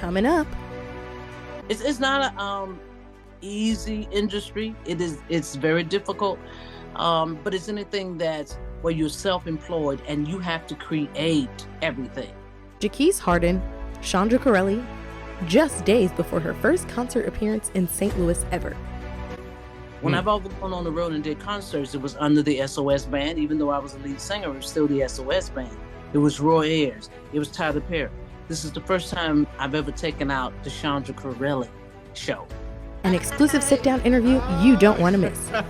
Coming up. It's not a easy industry. It's very difficult. But it's anything that's where you're self-employed and you have to create everything. Jaquise Hardin, Chandra Currelley, just days before her first concert appearance in St. Louis ever. When I've ever gone on the road and did concerts, it was under the SOS band. Even though I was a lead singer, it was still the SOS band. It was Roy Ayers. It was Tyler Perry. This is the first time I've ever taken out the Chandra Currelley show. An exclusive sit-down interview you don't want to miss. I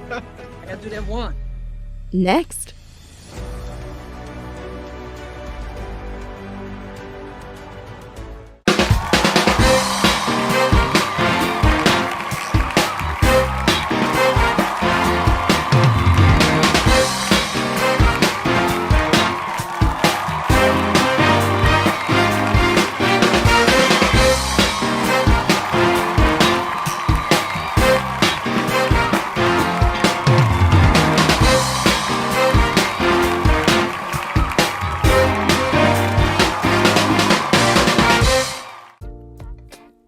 gotta do that one. Next.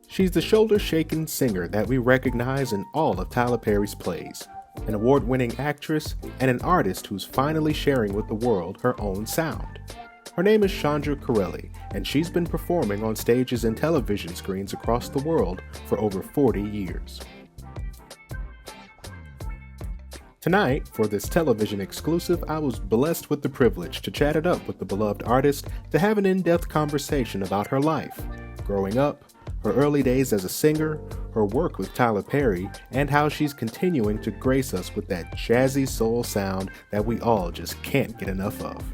She's the shoulder-shaking singer that we recognize in all of Tyler Perry's plays, an award-winning actress and an artist who's finally sharing with the world her own sound. Her name is Chandra Currelley, and she's been performing on stages and television screens across the world for over 40 years. Tonight, for this television exclusive, I was blessed with the privilege to chat it up with the beloved artist to have an in-depth conversation about her life, growing up, her early days as a singer, her work with Tyler Perry, and how she's continuing to grace us with that jazzy soul sound that we all just can't get enough of.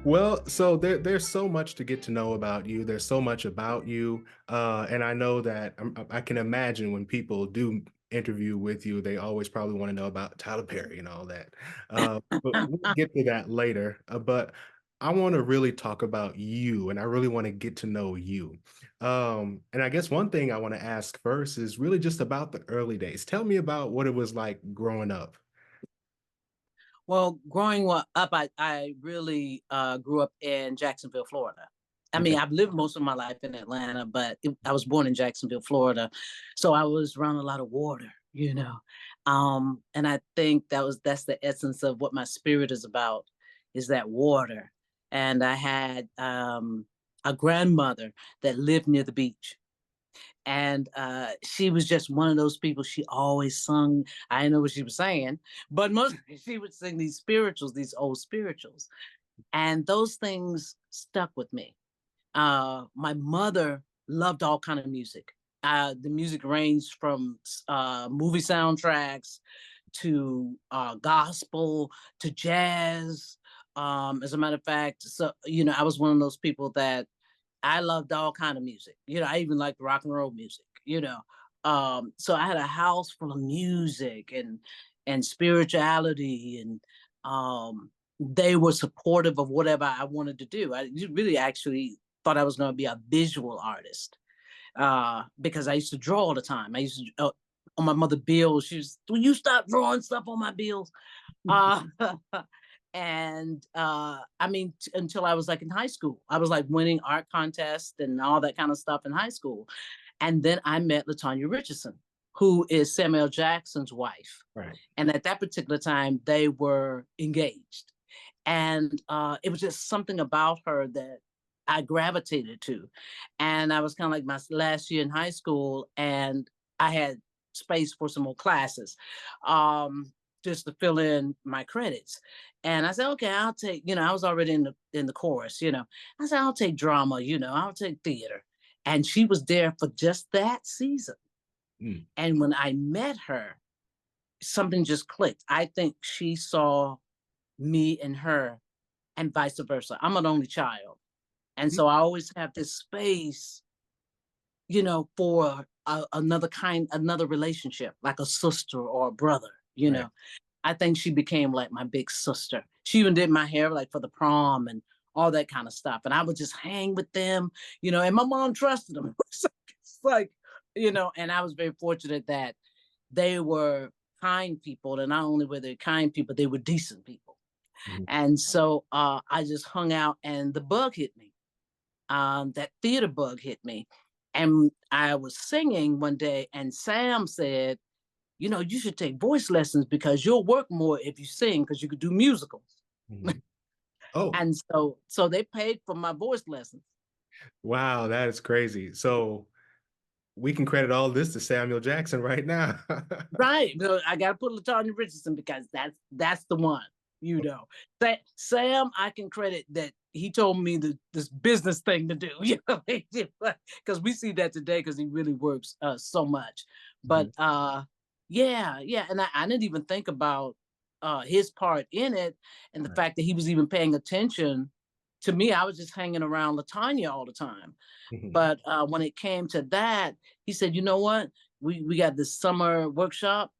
Well, so there's so much to get to know about you. There's so much about you. And I know that I can imagine when people do interview with you, they always probably want to know about Tyler Perry and all that. But we'll get to that later. But I want to really talk about you, and I really want to get to know you. And I guess one thing I want to ask first is really just about the early days. Tell me about what it was like growing up. Well, growing up, I really grew up in Jacksonville, Florida. I Okay. mean, I've lived most of my life in Atlanta, but I was born in Jacksonville, Florida. So I was around a lot of water, you know. And I think that's the essence of what my spirit is about, is that water. And I had a grandmother that lived near the beach. And she was just one of those people. She always sung. I didn't know what she was saying, but mostly she would sing these spirituals, these old spirituals, and those things stuck with me. My mother loved all kind of music. The music ranged from movie soundtracks to gospel to jazz. As a matter of fact, so I was one of those people that I loved all kind of music. I even liked rock and roll music. So I had a house full of music and spirituality, and they were supportive of whatever I wanted to do. I really actually thought I was going to be a visual artist because I used to draw all the time. I used to on my mother's bills. She was, "Will you stop drawing stuff on my bills?" Uh, and I mean, until I was like in high school, I was like winning art contests and all that kind of stuff in high school. And then I met LaTanya Richardson, who is Samuel Jackson's wife. Right. And at that particular time, they were engaged. And it was just something about her that I gravitated to. And I was kind of like my last year in high school, and I had space for some more classes. Just to fill in my credits. And I said, okay, I'll take, I was already in the chorus. I said, I'll take drama, I'll take theater. And she was there for just that season. Mm. And when I met her, something just clicked. I think she saw me and her, and vice versa. I'm an only child. And so I always have this space, for another relationship, like a sister or a brother. Right. I think she became like my big sister. She even did my hair like for the prom and all that kind of stuff. And I would just hang with them, and my mom trusted them. It's like, and I was very fortunate that they were kind people. And not only were they kind people, they were decent people. Mhm. And so I just hung out, and the bug hit me. that theater bug hit me. And I was singing one day, and Sam said, you should take voice lessons because you'll work more if you sing because you could do musicals. Mhm. Oh, And so they paid for my voice lessons. wow, that is crazy. So we can credit all this to Samuel Jackson right now. Right. So I got to put LaTanya Richardson because that's the one. Sam, I can credit that he told me this business thing to do. Because we see that today because he really works so much. But Mhm. yeah, and I didn't even think about his part in it and the Right. fact that he was even paying attention to me. I was just hanging around LaTanya all the time. Mhm. But when it came to that, he said, "You know what? We got this summer workshop.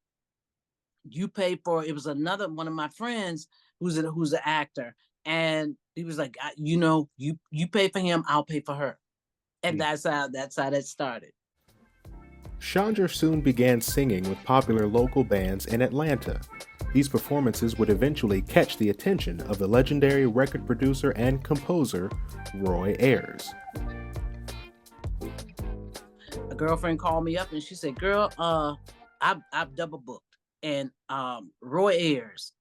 You pay for it." Was another one of my friends who's an actor, and he was like, you pay for him, I'll pay for her," and Mm. that's how that started. Chandra soon began singing with popular local bands in Atlanta. These performances would eventually catch the attention of the legendary record producer and composer Roy Ayers. A girlfriend called me up and she said, "Girl, I've double booked, and Roy Ayers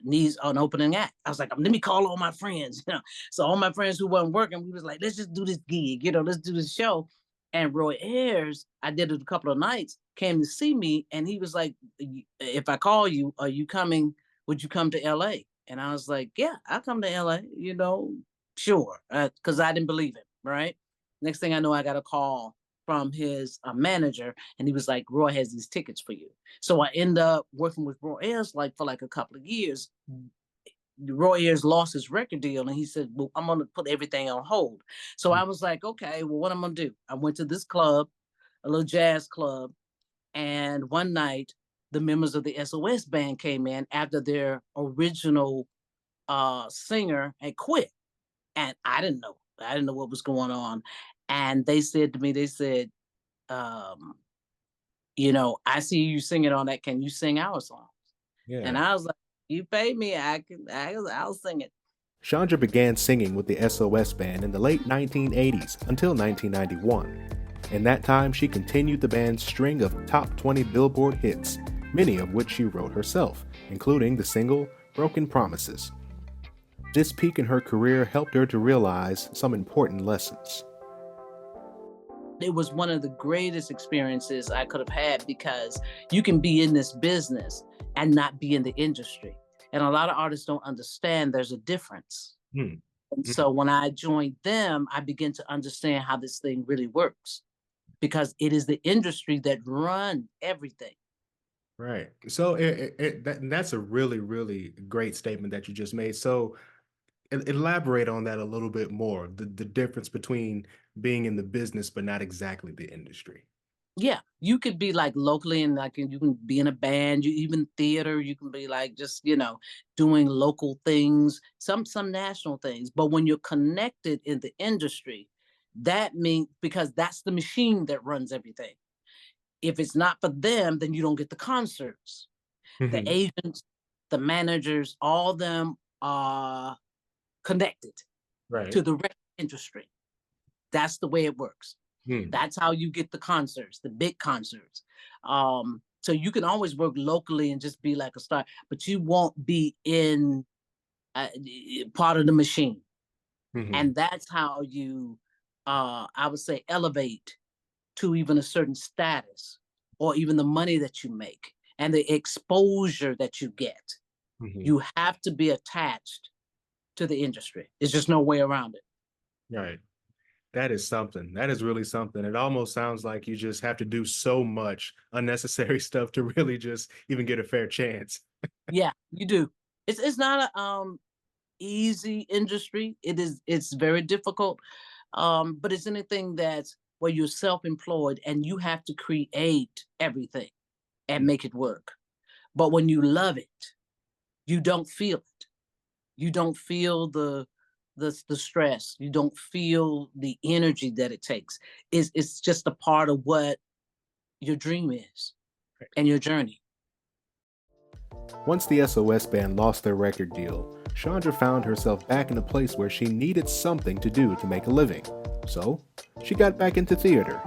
needs an opening act." I was like, "Let me call all my friends." So all my friends who weren't working, we was like, "Let's just do this gig, let's do this show." And Roy Ayers, I did it a couple of nights, came to see me, and he was like, "If I call you, are you coming? Would you come to LA?" And I was like, "Yeah, I'll come to LA, sure," because I didn't believe him, right? Next thing I know, I got a call from his manager, and he was like, "Roy has these tickets for you." So I end up working with Roy Ayers for like a couple of years. Roy Ayers lost his record deal, and he said, "Well, I'm going to put everything on hold." So I was like, "Okay, well, what I'm going to do?" I went to this club, a little jazz club, and one night the members of the SOS band came in after their original singer had quit, and I didn't know. I didn't know what was going on. And they said to me, they said, um, "I see you singing on that. Can you sing our song?" And Yeah. I was like, "You pay me, I'll sing it." Chandra began singing with the SOS band in the late 1980s until 1991. In that time, she continued the band's string of top 20 Billboard hits, many of which she wrote herself, including the single Broken Promises. This peak in her career helped her to realize some important lessons. It was one of the greatest experiences I could have had because you can be in this business and not be in the industry. And a lot of artists don't understand there's a difference. Hmm. And Mhm. so when I joined them, I began to understand how this thing really works because it is the industry that run everything. Right. So that's a really, really great statement that you just made. So elaborate on that a little bit more. The difference between being in the business but not exactly the industry. Yeah, you could be like locally and like you can be in a band, you even theater, you can be like just, doing local things, some national things. But when you're connected in the industry, that means because that's the machine that runs everything. If it's not for them, then you don't get the concerts. The Mhm. agents, the managers, all of them are connected Right. to the record industry. That's the way it works. Hmm. That's how you get the concerts, the big concerts. So you can always work locally and just be like a star, but you won't be in part of the machine. Mhm. And that's how you, I would say, elevate to even a certain status or even the money that you make and the exposure that you get. Mhm. You have to be attached to the industry. There's just no way around it. Right. That is something. That is really something. It almost sounds like you just have to do so much unnecessary stuff to really just even get a fair chance. Yeah, you do. It's not a easy industry. It's very difficult. But it's anything that's where you're self-employed and you have to create everything and Mm. make it work. But when you love it, you don't feel it. You don't feel the stress. You don't feel the energy that it takes. It's just a part of what your dream is and your journey. Once the SOS band lost their record deal, Chandra found herself back in a place where she needed something to do to make a living. So, she got back into theater.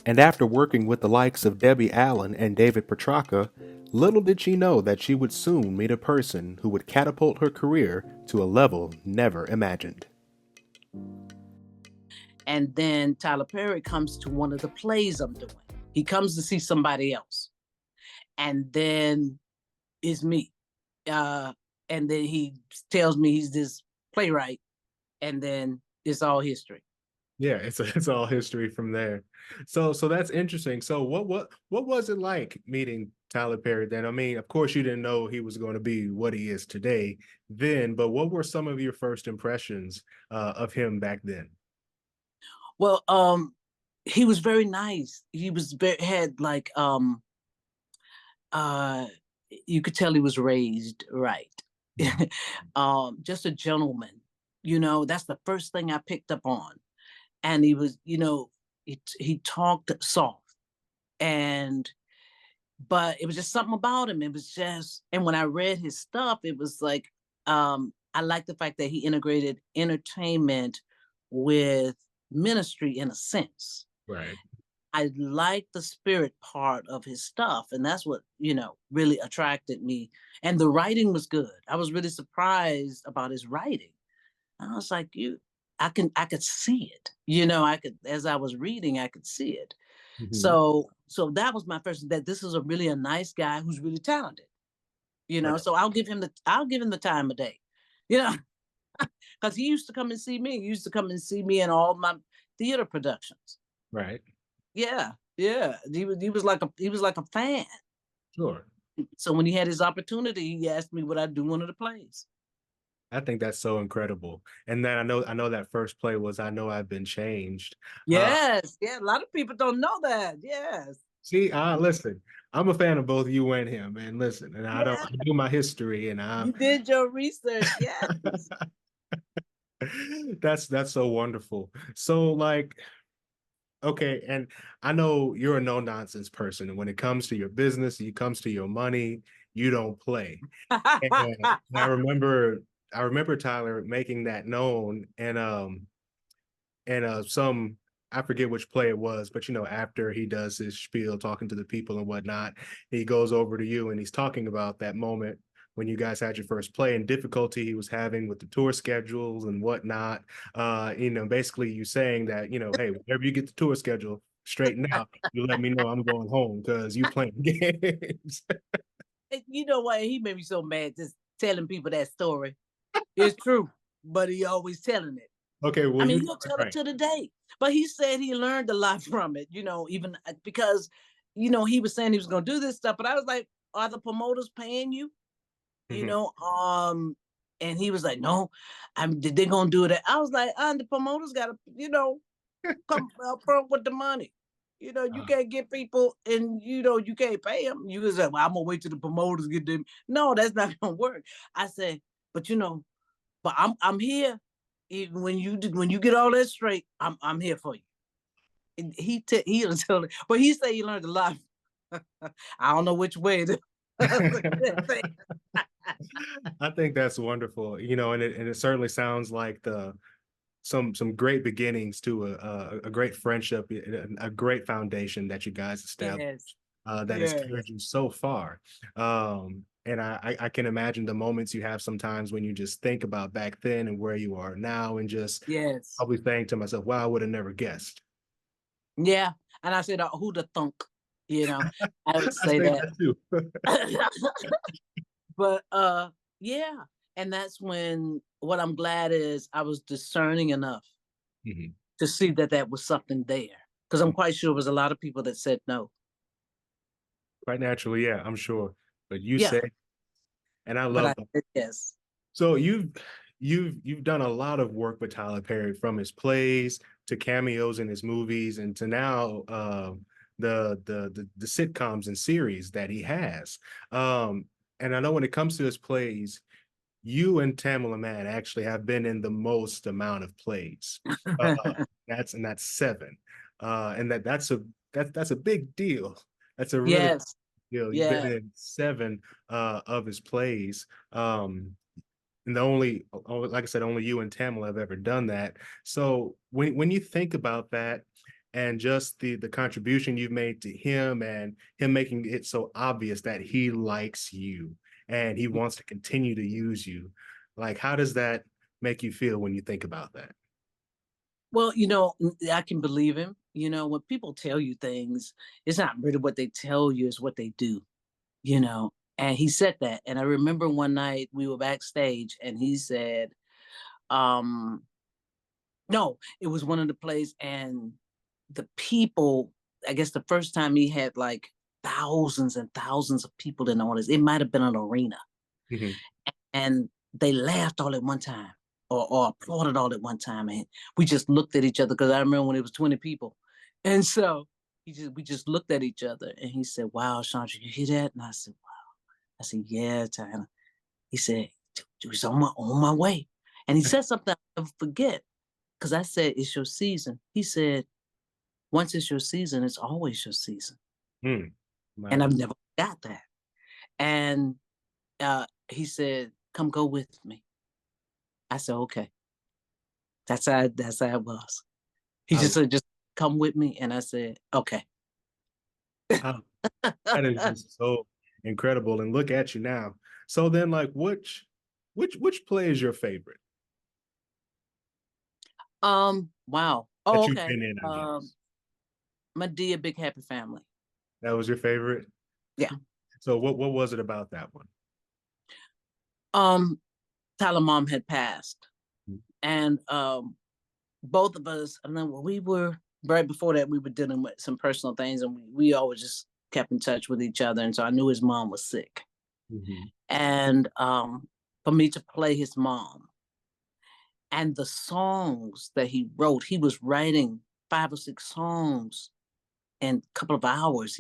And after working with the likes of Debbie Allen and David Petrarca, little did she know that she would soon meet a person who would catapult her career to a level never imagined. And then Tyler Perry comes to one of the plays I'm doing. He comes to see somebody else. And then it's me. And then he tells me he's this playwright. And then it's all history. Yeah, it's all history from there. So that's interesting. So what was it like meeting Tyler Perry then? I mean, of course you didn't know he was going to be what he is today then, but what were some of your first impressions of him back then? Well, he was very nice. He was had like you could tell he was raised right. Just a gentleman. That's the first thing I picked up on. And he was, he talked soft, but it was just something about him. It was just, and when I read his stuff, it was like, I like the fact that he integrated entertainment with ministry in a sense. Right. I like the spirit part of his stuff, and that's what really attracted me. And the writing was good. I was really surprised about his writing. I was like, I could see it. As I was reading, I could see it. Mm-hmm. So that was my first, that this is a really a nice guy who's really talented. Right. So I'll give him the time of day. Because he used to come and see me. He used to come and see me in all my theater productions. Right. Yeah. He was like a fan. Sure. So when he had his opportunity, he asked me would I do one of the plays. I think that's so incredible. And then I know that first play was I Know I've Been Changed. Yes. A lot of people don't know that. Yes. See, listen, I'm a fan of both you and him, man. Listen, and I do my history and you did your research. Yes. that's so wonderful. So like, okay, and I know you're a no nonsense person, and when it comes to your business, it comes to your money, you don't play. And I remember Tyler making that known, and some, I forget which play it was, but after he does his spiel talking to the people and whatnot, he goes over to you and he's talking about that moment when you guys had your first play and difficulty he was having with the tour schedules and whatnot. Basically you saying that, hey, whenever you get the tour schedule straightened out, you let me know, I'm going home because you playing games. You know what? He made me so mad just telling people that story. It's true, but he always telling it. Okay, well, he'll tell it to the day. But he said he learned a lot from it, even because, he was saying he was going to do this stuff. But I was like, are the promoters paying you? And he was like, no, they're going to do it. I was like, the promoters got to, come up front with the money. You can't get people and, you can't pay them. You can say, well, I'm going to wait till the promoters get them. No, that's not going to work. I said, but but I'm here. Even when you get all that straight, I'm here for you. And he tell it, but he said he learned a lot. I don't know which way. I think that's wonderful, and it certainly sounds like some great beginnings to a great friendship, a great foundation that you guys established. Yes. That has carried you so far. And I can imagine the moments you have sometimes when you just think about back then and where you are now and just probably saying to myself, wow, I would have never guessed. Yeah. And I said, who the thunk? I would say that too. But yeah. And that's when what I'm glad is I was discerning enough to see that was something there. Because I'm quite sure there was a lot of people that said no. Quite naturally, yeah, I'm sure. But you said, and I love that. Yes. So you've done a lot of work with Tyler Perry, from his plays to cameos in his movies, and to now the sitcoms and series that he has. And I know when it comes to his plays, you and Tamala Mann actually have been in the most amount of plays. That's 7. And that's a big deal. That's a really big deal. You've been in 7 of his plays. And the only, like I said, only you and Tamala have ever done that. So when you think about that and just the contribution you've made to him and him making it so obvious that he likes you and he wants to continue to use you, like how does that make you feel when you think about that? Well, I can believe him. When people tell you things, it's not really what they tell you, it's what they do, you know. And he said that. And I remember one night we were backstage and he said, um, no, it was one of the plays, and the people, I guess the first time he had like thousands and thousands of people in the audience. It might have been an arena. Mhm. And they laughed all at one time or applauded all at one time. And we just looked at each other because I remember when it was 20 people. And so we just looked at each other and he said, wow, Chandra, you hear that? And I said, wow. I said, yeah, China. He said, it was on my way. And he said something I'll never forget because I said, it's your season. He said, once it's your season, it's always your season. Hmm. And Nice. I've never got that. And he said, come go with me. I said, okay. That's how it was. He I, just said, just come with me. And I said, okay. I, that is just so incredible. And look at you now. So then, like, which play is your favorite Wow. that Oh, you've okay. been in? I guess Medea Big Happy Family. that was your favorite. Yeah. So what was it about that one? Tyler mom had passed. Mhm. And both of us, and then we were right before that, we were dealing with some personal things, and we always just kept in touch with each other. And so I knew his mom was sick. Mhm. And for me to play his mom and the songs that he wrote, he was writing 5 or 6 songs in a couple of hours.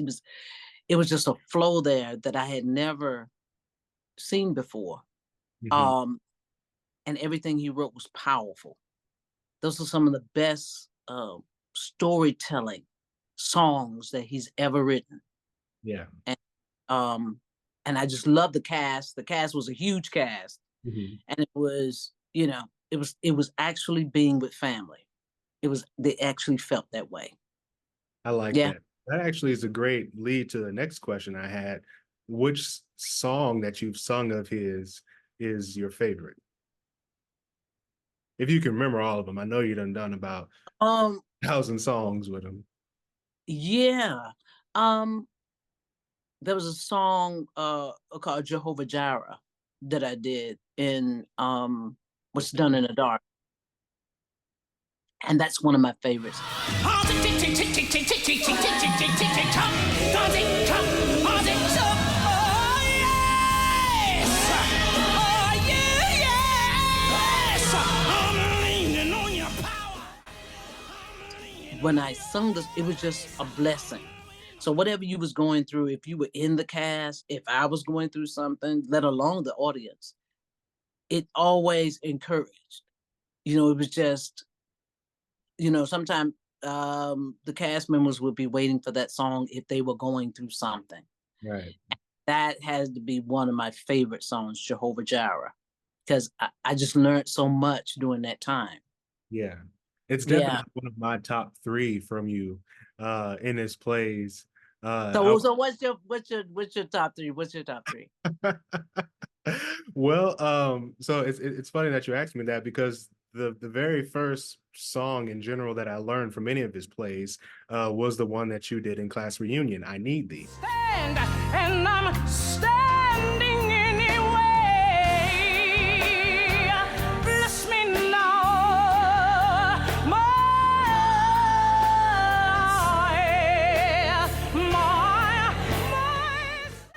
It was just a flow there that I had never seen before. Mhm. Um, and everything he wrote was powerful. Those are some of the best storytelling songs that he's ever written. Yeah. And um, and I just love the cast. The cast was a huge cast, Mhm. and it was, it was actually being with family. They actually felt that way. I like Yeah. that. That actually is a great lead to the next question I had. Which song that you've sung of his is your favorite? If you can remember all of them, I know you done about Um, 1,000 songs with him. yeah. Um, there was a song called Jehovah Jireh that I did in What's Done in the Dark. And that's one of my favorites. When I sung this, it was just a blessing. So whatever you was going through, if you were in the cast, if I was going through something, let alone the audience, it always encouraged. It was just, sometimes the cast members would be waiting for that song if they were going through something. Right. That has to be one of my favorite songs, Jehovah Jireh, because I just learned so much during that time. Yeah. It's Yeah. definitely one of my top three from you in his plays. So what's your top three? What's your top three? Well, so it's funny that you asked me that because the very first song in general that I learned from any of his plays was the one that you did in class reunion, I Need Thee. Stand, and I'm standing anyway. Bless me now,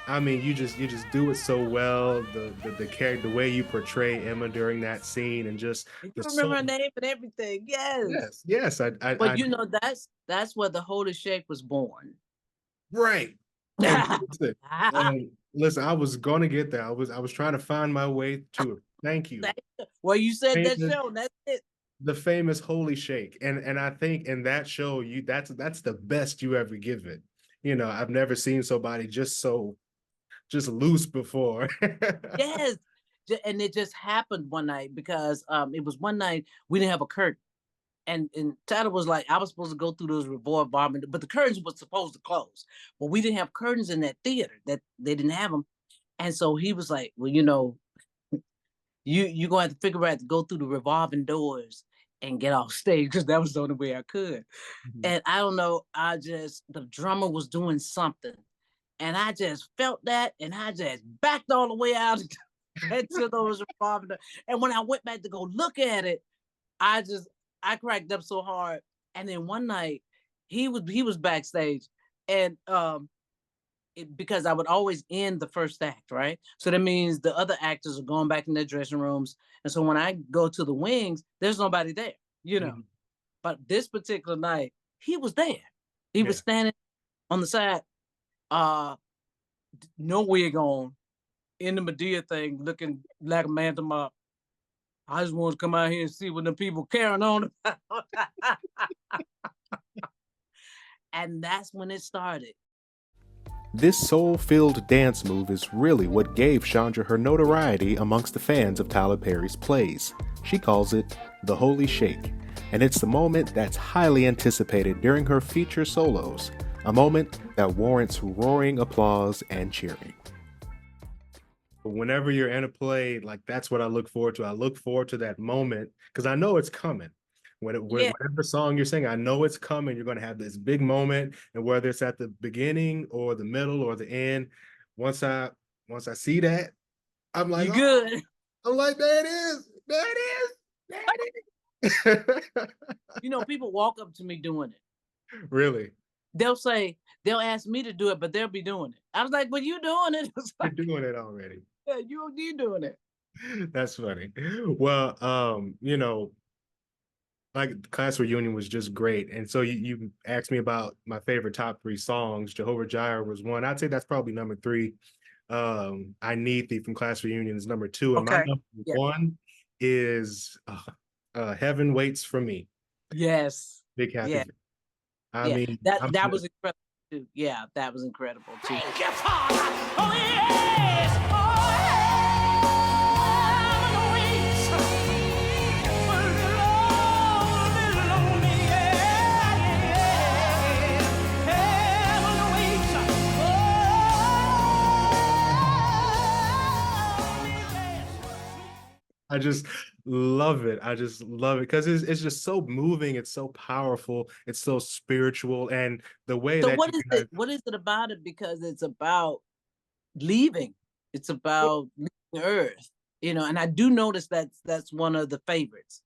I mean, you just do it so well. The character, the way you portray Emma during that scene, and just You the remember her song. name and everything. Yes. Yes, But I that's where the Holy Shake was born. right. And listen, I was gonna get there. I was trying to find my way to it. Thank you. Well, you said that Famous, show. That's it. the famous Holy Shake, and I think in that show, that's the best you ever give it. I've never seen somebody just loose before. Yes. And it just happened one night because it was one night we didn't have a curtain. And Tyler was like, I was supposed to go through those revolving, but the curtains were supposed to close. But we didn't have curtains in that theater, that they didn't have them. And so he was like, well, you're gonna have to figure out to go through the revolving doors and get off stage, because that was the only way I could. And I don't know, the drummer was doing something, and I just felt that, and I just backed all the way out into those revolving doors. And when I went back to go look at it, I cracked up so hard. And then one night he was backstage, and because I would always end the first act, right? So that means the other actors are going back in their dressing rooms. And so when I go to the wings, there's nobody there, But this particular night, he was there. He was standing on the side, no wig on, in the Medea thing, looking like a man to mop. I just want to come out here and see what the people carrying on about. And that's when it started. This soul-filled dance move is really what gave Chandra her notoriety amongst the fans of Tyler Perry's plays. She calls it the Holy Shake, and it's the moment that's highly anticipated during her feature solos, a moment that warrants roaring applause and cheering. Whenever you're in a play, like, that's what I look forward to. I look forward to that moment because I know it's coming. Whatever song you're singing, I know it's coming. You're going to have this big moment, and whether it's at the beginning or the middle or the end, once I see that, I'm like, you good. I'm like, there it is. There it is. There it is. People walk up to me doing it. Really? They'll ask me to do it, but they'll be doing it. I was like, well, you doing it. Like, you're doing it already. Yeah, you doing it. That's funny. Well, like, class reunion was just great. And so you asked me about my favorite top 3 songs. Jehovah Jireh was one. I'd say that's probably number 3. I Need Thee from class reunion is number 2. And my number 1 is Heaven Waits for Me. Yes. Big Happy. Yeah. I mean, that was incredible too. Yeah, that was incredible too. Thank you, Father. Oh, yes. I just love it. I just love it because it's just so moving. It's so powerful. It's so spiritual. And the way So that what is it about it? Because it's about leaving. It's about leaving Earth, and I do notice that's one of the favorites.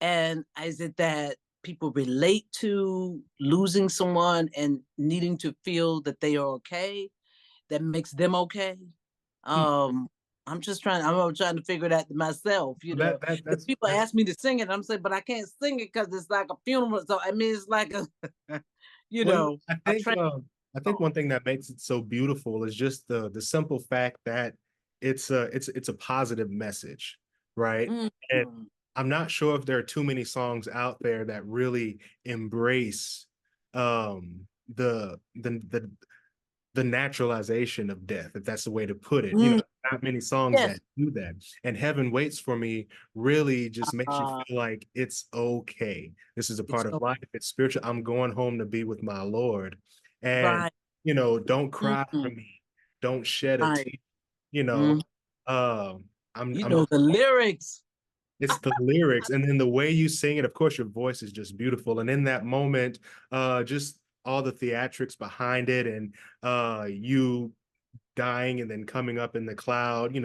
And is it that people relate to losing someone and needing to feel that they are okay, that makes them okay? I'm trying to figure that myself, Because people ask me to sing it, and I'm saying, but I can't sing it because it's like a funeral. So I mean, it's like I think one thing that makes it so beautiful is just the simple fact that it's a positive message, right? Mm-hmm. And I'm not sure if there are too many songs out there that really embrace the naturalization of death, if that's the way to put it. Not many songs that do that. And Heaven Waits for Me really just makes you feel like it's okay. This is a part of life. It's spiritual. I'm going home to be with my Lord. And, don't cry for me. Don't shed a tear. The lyrics. It's the lyrics. And then the way you sing it, of course, your voice is just beautiful. And in that moment, just all the theatrics behind it, and you dying and then coming up in the cloud,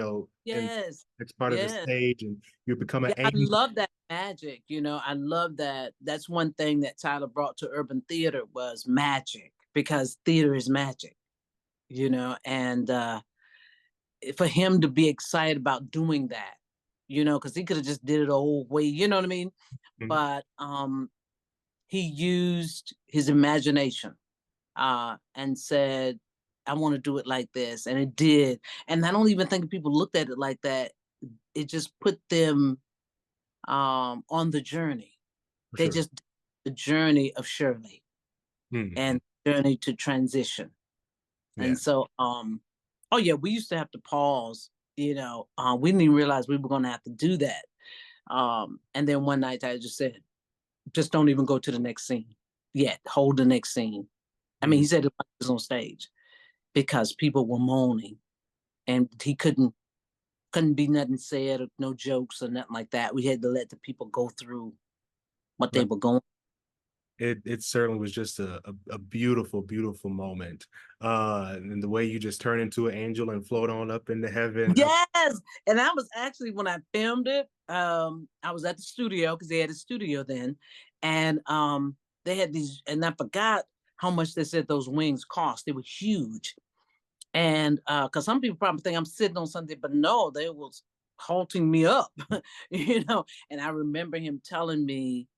Yes, it's part of the stage, and you become an angel. I love that magic. I love that. That's one thing that Tyler brought to urban theater was magic, because theater is magic, and for him to be excited about doing that, because he could have just did it the whole way, you know what I mean? Mm-hmm. But he used his imagination and said, I want to do it like this. And it did. And I don't even think people looked at it like that. It just put them on the journey. They just did the journey of Shirley and journey to transition. Yeah. And so, we used to have to pause We didn't even realize we were going to have to do that. And then one night I just said, just don't even go to the next scene yet. Hold the next scene. I mean, he said it was on stage because people were moaning and he couldn't be nothing said or no jokes or nothing like that. We had to let the people go through what they were going. It certainly was just a beautiful, beautiful moment. And the way you just turn into an angel and float on up into heaven. Yes. And I was actually, when I filmed it, I was at the studio because they had a studio then. And they had these, and I forgot how much they said those wings cost. They were huge. And because some people probably think I'm sitting on something, but no, they was halting me up, And I remember him telling me,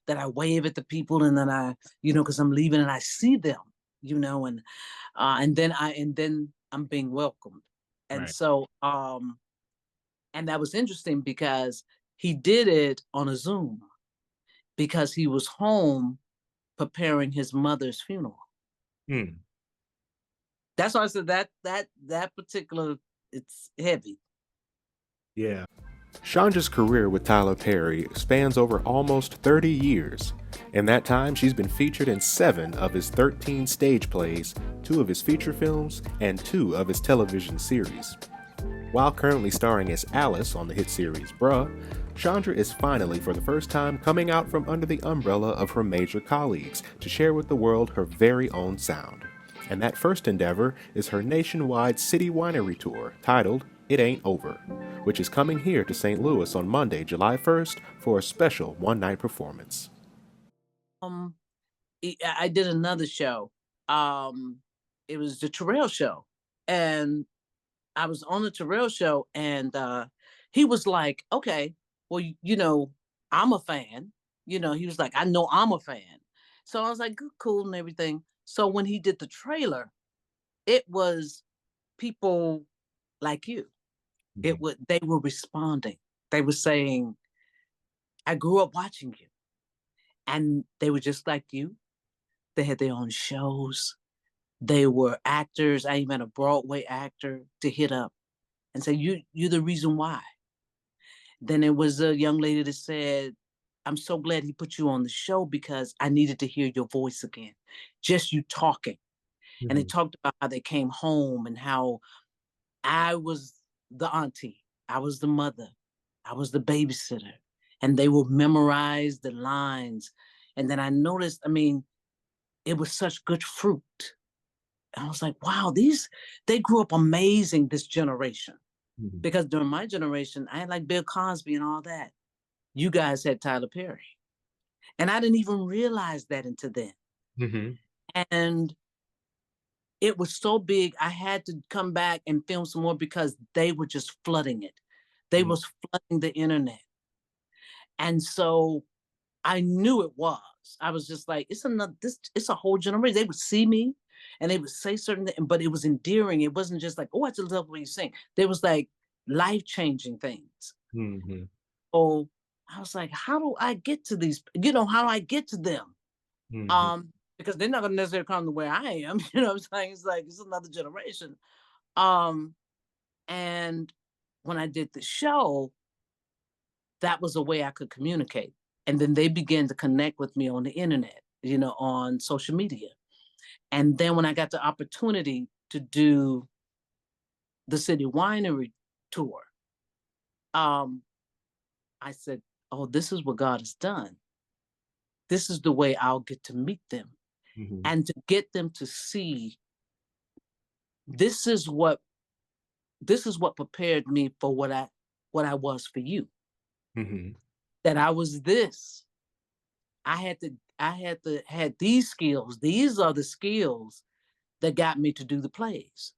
that I wave at the people and then I, because I'm leaving and I see them, and then I'm being welcomed. And Right. so, and that was interesting because he did it on a Zoom because he was home preparing his mother's funeral. Hmm. That's why I said that particular, it's heavy. Yeah. Chandra's career with Tyler Perry spans over almost 30 years. In that time, she's been featured in 7 of his 13 stage plays, 2 of his feature films, and 2 of his television series. While currently starring as Alice on the hit series Bruh, Chandra is finally, for the first time, coming out from under the umbrella of her major colleagues to share with the world her very own sound. And that first endeavor is her nationwide City Winery tour, titled It Ain't Over, which is coming here to St. Louis on Monday, July 1st, for a special one-night performance. I did another show. It was the Terrell show, and I was on the Terrell show, and he was like, "Okay, well, I'm a fan." He was like, "I know I'm a fan," so I was like, "Good, cool, and everything." So when he did the trailer, it was people like you. They were responding. They were saying, "I grew up watching you," and they were just like you. They had their own shows. They were actors. I even had a Broadway actor to hit up and say, you're the reason why. Then there was a young lady that said, I'm so glad he put you on the show because I needed to hear your voice again. Just you talking. And they talked about how they came home and how I was the auntie. I was the mother. I was the babysitter. And they would memorize the lines. And then I noticed, it was such good fruit. And I was like, wow, they grew up amazing, this generation. Because during my generation, I had like Bill Cosby and all that. You guys had Tyler Perry. And I didn't even realize that until then. And it was so big, I had to come back and film some more because they were just flooding it. They was flooding the internet. And so I knew it was. I was just like, it's a whole generation. They would see me and they would say certain things, but it was endearing. It wasn't just like, oh, I just love what you sing. There was like life-changing things. So I was like, how do I get to these, how do I get to them? Because they're not gonna necessarily come to where I am, you know what I'm saying? It's like, it's another generation. And when I did the show, that was a way I could communicate. And then they began to connect with me on the internet, on social media. And then when I got the opportunity to do the City Winery tour, I said, oh, this is what God has done. This is the way I'll get to meet them and to get them to see this is what prepared me for what I was for you. That I was this. I had these skills. These are the skills that got me to do the plays.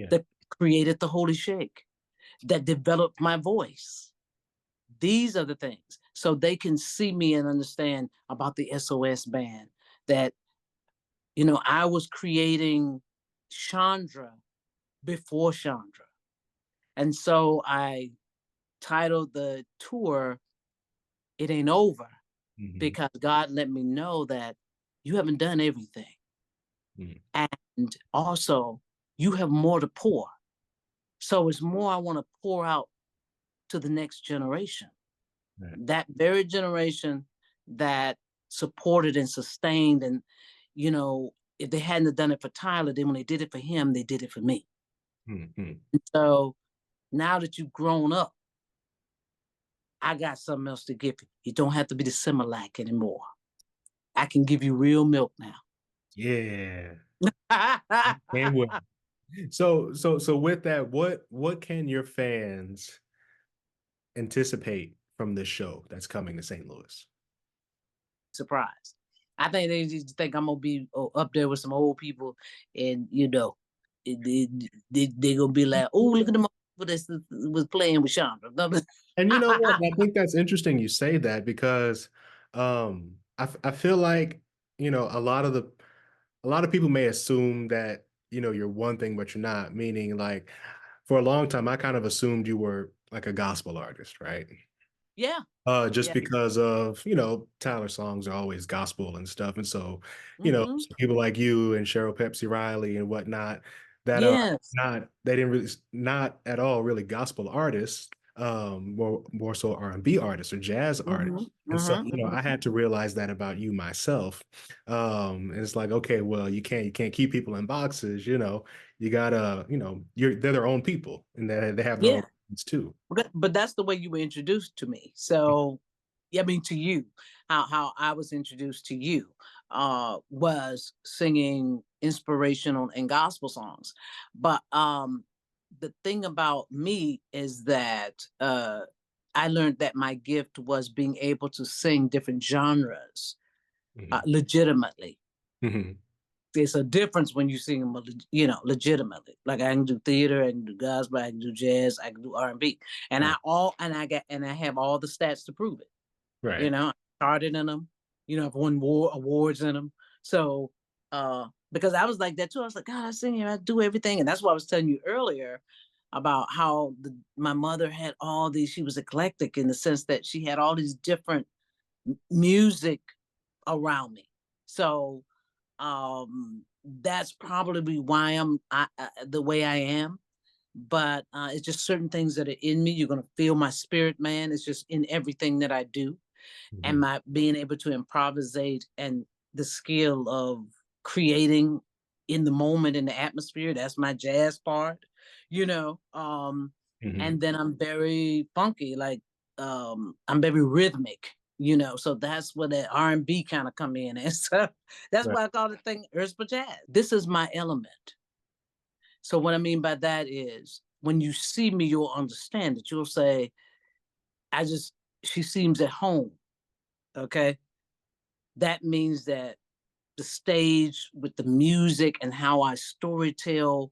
That created the Holy Shake, that developed my voice. These are the things. So they can see me and understand about the SOS band, that, I was creating Chandra before Chandra. And so I titled the tour, It Ain't Over, because God let me know that you haven't done everything. And also, you have more to pour. So it's more I want to pour out to the next generation. Right. That very generation that supported and sustained. And, you know, if they hadn't have done it for Tyler, then when they did it for him, they did it for me. Mm-hmm. So now that you've grown up, I got something else to give you. You don't have to be the Similac anymore. I can give you real milk now. Yeah. And with so with that, what can your fans anticipate from this show that's coming to St. Louis? Surprised. I think they just think I'm gonna be up there with some old people, and you know, they're gonna be like, "Oh, look at the people that was playing with Chandra." And you know what? I think that's interesting you say that because I feel like, you know, a lot of people may assume that, you know, you're one thing, but you're not, meaning like for a long time, I kind of assumed you were like a gospel artist, right? Yeah, Just yeah. because of, you know, Tyler songs are always gospel and stuff. And so, you know, Hmm. people like you and Cheryl Pepsi Riley and whatnot that are Yes. they didn't really, not at all really gospel artists, more so R&B artists or jazz Hmm. artists. And so, Hmm. you know, I had to realize that about you myself. And it's like, okay, well, you can't keep people in boxes, you know, you gotta, you know, they're their own people and they have their own Yeah. needs too. But that's the way you were introduced to me. So, yeah, I mean, to you, how I was introduced to you was singing inspirational and gospel songs. But the thing about me is that I learned that my gift was being able to sing different genres Mhm. legitimately. Mhm. There's a difference when you sing them, you know, legitimately. Like I can do theater, I can do gospel, I can do jazz, I can do R&B, and Right. I have all the stats to prove it. You Right. know, I started in them. You know, I've won more awards in them. So, because I was like that too, I was like, God, I sing here, I do everything, and that's why I was telling you earlier about how my mother had all these. She was eclectic in the sense that she had all these different music around me. So that's probably why the way I am. But it's just certain things that are in me. You're gonna feel my spirit, man. It's just in everything that I do, and Mhm. my being able to improvisate and the skill of creating in the moment in the atmosphere. That's my jazz part, you know. Mhm. And then I'm very funky, like I'm very rhythmic, you know. So that's where that R&B kind of come in, and so that's Right. why I call the thing Earth Jazz. This is my element. So what I mean by that is when you see me, you'll understand it. You'll say, I just, she seems at home. Okay. That means that the stage with the music and how I storytell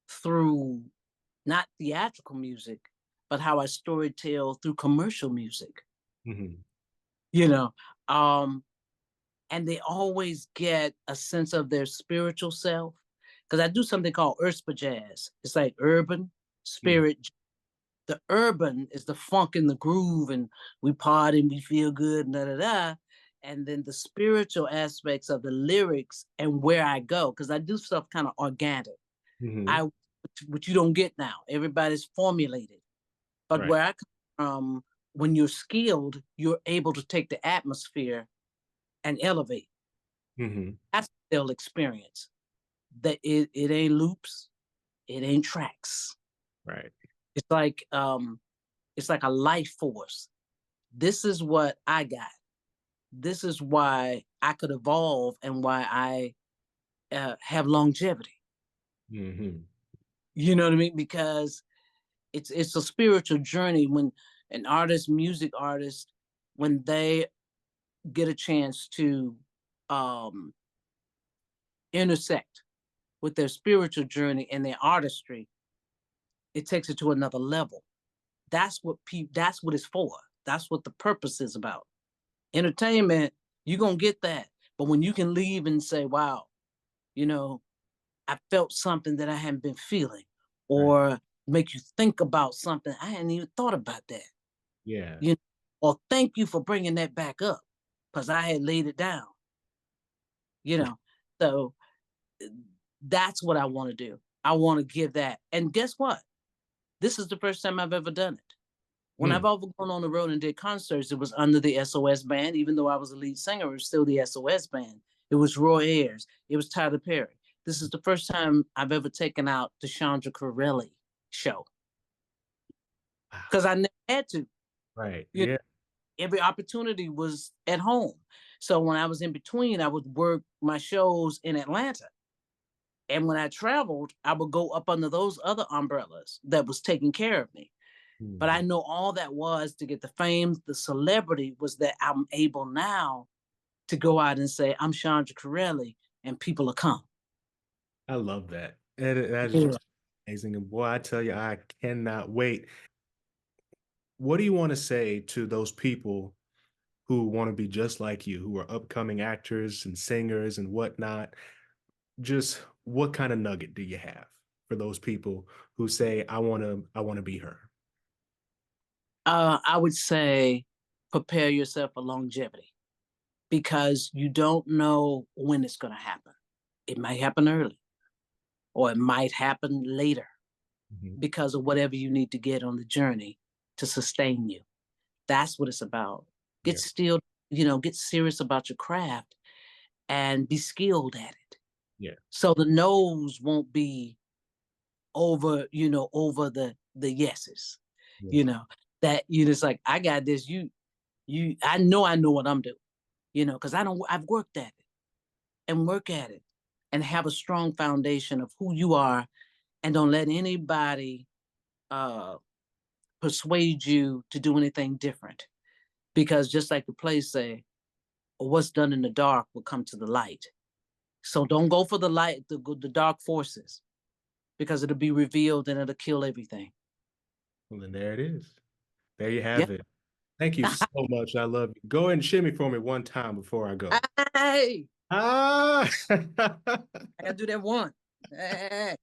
through not theatrical music, but how I storytell through commercial music, Mhm. you know. Um, and they always get a sense of their spiritual self. Because I do something called Earth Jazz. It's like urban, Mhm. spirit. The urban is the funk and the groove, and we party and we feel good, and da da da. And then the spiritual aspects of the lyrics and where I go, because I do stuff kind of organic. Mhm. I Which you don't get now. Everybody's formulated. But Right. where I come from, when you're skilled, you're able to take the atmosphere and elevate. Mhm. That's still experience. That it ain't loops, it ain't tracks. Right. It's like a life force. This is what I got. This is why I could evolve and why I have longevity. Mhm. You know what I mean? Because it's a spiritual journey when an artist, music artist, when they get a chance to um, intersect with their spiritual journey and their artistry, it takes it to another level. That's what it's for. That's what the purpose is about. Entertainment, you're gonna get that. But when you can leave and say, wow, you know, I felt something that I hadn't been feeling, Right. or make you think about something I hadn't even thought about that. Yeah. You know, or thank you for bringing that back up because I had laid it down. You For know, so that's what I want to do. I want to give that. And guess what? This is the first time I've ever done it. When I've ever gone on the road and did concerts, it was under the SOS band. Even though I was a lead singer, it was still the SOS band. It was Roy Ayers. It was Tyler Perry. This is the first time I've ever taken out the Chandra Currelley show. Because I never had to. Right. You Yeah. know, every opportunity was at home. So when I was in between, I would work my shows in Atlanta. And when I traveled, I would go up under those other umbrellas that was taking care of me. But I know all that was to get the fame, the celebrity was that I'm able now to go out and say, I'm Chandra Currelley, and people will come. I love that. That is Yeah. just amazing. And boy, I tell you, I cannot wait. What do you want to say to those people who want to be just like you, who are upcoming actors and singers and whatnot? Just what kind of nugget do you have for those people who say, I want to be her? I would say prepare yourself for longevity because you don't know when it's going to happen. It might happen early or it might happen later because of whatever you need to get on the journey to sustain you. That's what it's about. Get still, get serious about your craft and be skilled at it. Yeah. So the no's won't be over, over the yeses. That it's like, I got this, I know what I'm doing, because I've worked at it and work at it and have a strong foundation of who you are, and don't let anybody persuade you to do anything different. Because just like the play say, what's done in the dark will come to the light. So don't go for the light, the dark forces, because it'll be revealed and it'll kill everything. Well, then there it is. There you have it. Thank you so much. I love you. Go ahead and shimmy for me one time before I go. Hey, Ah! I gotta do that one. Hey.